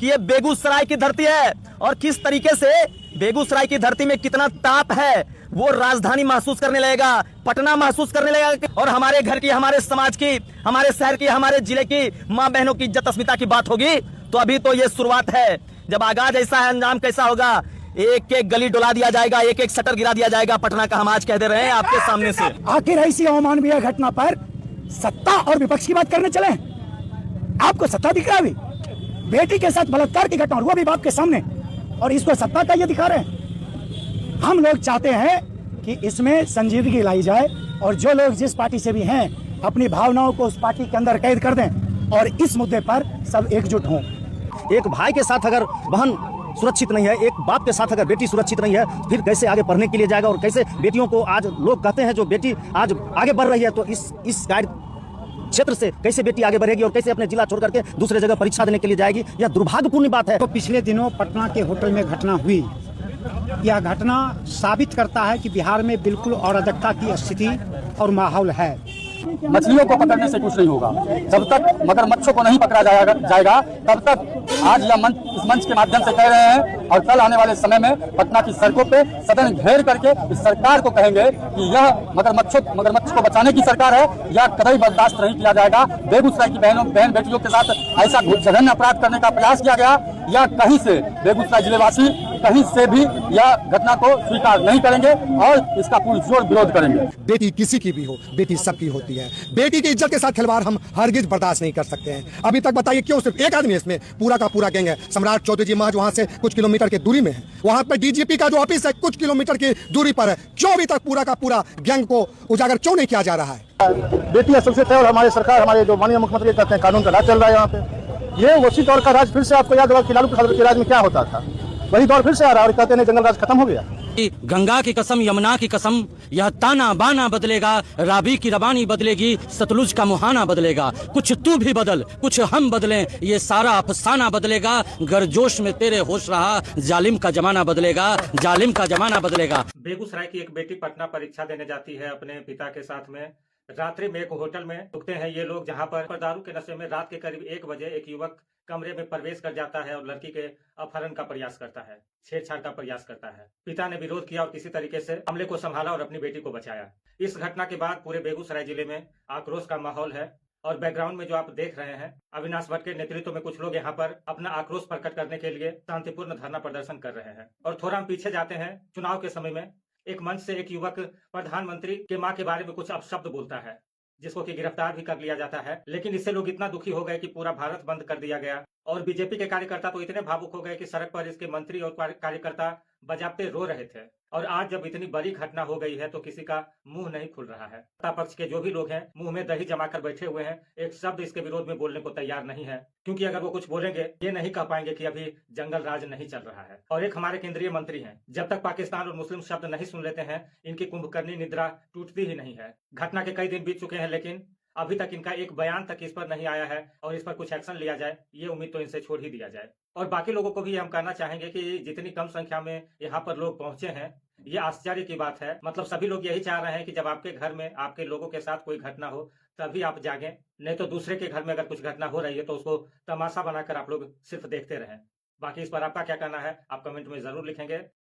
कि ये बेगूसराय की धरती है और किस तरीके से बेगूसराय की धरती में कितना ताप है वो राजधानी महसूस करने लगेगा, पटना महसूस करने लगेगा। और हमारे घर की, हमारे समाज की, हमारे शहर की, हमारे जिले की मां बहनों की इज्जत अस्मिता की बात होगी तो अभी तो ये शुरुआत है। जब आगाज ऐसा है, अंजाम कैसा होगा। एक एक गली डुला दिया जाएगा, एक एक शटर गिरा दिया जाएगा पटना का। हम आज कह दे रहे हैं आपके सामने से। आखिर ऐसी अवमाननीय घटना पर सत्ता और विपक्ष की बात करने चले? आपको सत्ता दिख रहा है? अभी बेटी के साथ बलात्कार की घटना और वो भी बाप के सामने, और इसको सत्ता का ये दिखा रहे हैं। हम लोग चाहते हैं कि इसमें संजीदगी लाई जाए और जो लोग जिस पार्टी से भी हैं अपनी भावनाओं को उस पार्टी के अंदर कैद कर दें और इस मुद्दे पर सब एकजुट हों। एक भाई के साथ अगर बहन सुरक्षित नहीं है, एक बाप के साथ अगर बेटी सुरक्षित नहीं है, फिर कैसे आगे पढ़ने के लिए जाएगा? और कैसे बेटियों को आज लोग कहते हैं जो बेटी आज आगे बढ़ रही है तो इस कार्य क्षेत्र से कैसे बेटी आगे बढ़ेगी और कैसे अपने जिला छोड़ करके दूसरे जगह परीक्षा देने के लिए जाएगी? यह दुर्भाग्यपूर्ण बात है। तो पिछले दिनों पटना के होटल में घटना हुई, यह घटना साबित करता है कि बिहार में बिल्कुल अराजकता की स्थिति और माहौल है। मछलियों को पकड़ने से कुछ नहीं होगा। जब तक मगरमच्छों को नहीं पकड़ा जाएगा तब तक आज यह इस मंच के माध्यम से कह रहे हैं और कल आने वाले समय में पटना की सड़कों पे सदन घेर करके इस सरकार को कहेंगे कि यह मगरमच्छ को बचाने की सरकार है, यह कतई बर्दाश्त नहीं किया जाएगा। बेगूसराय की बहन बेटियों के साथ ऐसा जघन्य अपराध करने का प्रयास किया गया, या कहीं से बेगूसराय जिलेवासी कहीं से भी यह घटना को स्वीकार नहीं करेंगे और इसका पुरजोर विरोध करेंगे। बेटी किसी की भी हो, बेटी सबकी होती है। बेटी की इज्जत के साथ खिलवाड़ हम हरगिज बर्दाश्त नहीं कर सकते हैं। अभी तक बताइए क्यों सिर्फ एक आदमी इसमें पूरा का पूरा गैंग है? सम्राट चौधरी जी महज वहां से कुछ किलोमीटर की दूरी में है, वहां पर डीजीपी का जो ऑफिस है कुछ किलोमीटर की दूरी पर है। क्यों अभी तक पूरा का पूरा गैंग को उजागर क्यों नहीं किया जा रहा है? बेटी असुरक्षित है और हमारी सरकार, हमारे जो माननीय मुख्यमंत्री कहते हैं कानून का राज चल रहा है यहाँ पे। ये उसी दौर का राज फिर से आपको याद होगा कि लालू प्रसाद के राज में क्या होता था, वही दौर फिर से आ रहा है और कहते हैं जंगल राज खत्म हो गया। गंगा की कसम, यमुना की कसम, यह ताना बाना बदलेगा, रावी की रवानी बदलेगी, सतलुज का मुहाना बदलेगा। कुछ तू भी बदल, कुछ हम बदलें, ये सारा अफसाना बदलेगा। गर्जोश में तेरे होश रहा, जालिम का जमाना बदलेगा, जालिम का जमाना बदलेगा। बेगूसराय की एक बेटी पटना परीक्षा देने जाती है अपने पिता के साथ में। रात्रि में एक होटल में रुकते हैं ये लोग, जहां पर दारू के नशे में रात के करीब 1 बजे एक युवक कमरे में प्रवेश कर जाता है और लड़की के अपहरण का प्रयास करता है, छेड़छाड़ का प्रयास करता है। पिता ने विरोध किया और किसी तरीके से हमले को संभाला और अपनी बेटी को बचाया। इस घटना के बाद पूरे बेगूसराय जिले में आक्रोश का माहौल है और बैकग्राउंड में जो आप देख रहे हैं, अविनाश भट्ट के नेतृत्व में कुछ लोग यहाँ पर अपना आक्रोश प्रकट करने के लिए शांतिपूर्ण धरना प्रदर्शन कर रहे हैं। और थोड़ा हम पीछे जाते हैं, चुनाव के समय में एक मंच से एक युवक प्रधानमंत्री के मां के बारे में कुछ अपशब्द बोलता है, जिसको कि गिरफ्तार भी कर लिया जाता है। लेकिन इससे लोग इतना दुखी हो गए कि पूरा भारत बंद कर दिया गया और बीजेपी के कार्यकर्ता तो इतने भावुक हो गए कि सड़क पर इसके मंत्री और कार्यकर्ता बजाबते रो रहे थे। और आज जब इतनी बड़ी घटना हो गई है तो किसी का मुंह नहीं खुल रहा है। सत्ता पक्ष के जो भी लोग हैं मुंह में दही जमाकर बैठे हुए हैं, एक शब्द इसके विरोध में बोलने को तैयार नहीं है, क्योंकि अगर वो कुछ बोलेंगे ये नहीं कह पाएंगे कि अभी जंगल राज नहीं चल रहा है। और एक हमारे केंद्रीय मंत्री हैं, जब तक पाकिस्तान और मुस्लिम शब्द नहीं सुन लेते हैं इनकी कुंभकर्णी निद्रा टूटती ही नहीं है। घटना के कई दिन बीत चुके हैं लेकिन अभी तक इनका एक बयान तक इस पर नहीं आया है और इस पर कुछ एक्शन लिया जाए, ये उम्मीद तो इनसे छोड़ ही दिया जाए। और बाकी लोगों को भी हम कहना चाहेंगे कि जितनी कम संख्या में यहाँ पर लोग पहुंचे हैं ये आश्चर्य की बात है। मतलब सभी लोग यही चाह रहे हैं कि जब आपके घर में आपके लोगों के साथ कोई घटना हो तभी आप जागें, नहीं तो दूसरे के घर में अगर कुछ घटना हो रही है तो उसको तमाशा बनाकर आप लोग सिर्फ देखते रहें। बाकी इस पर आपका क्या कहना है आप कमेंट में जरूर लिखेंगे।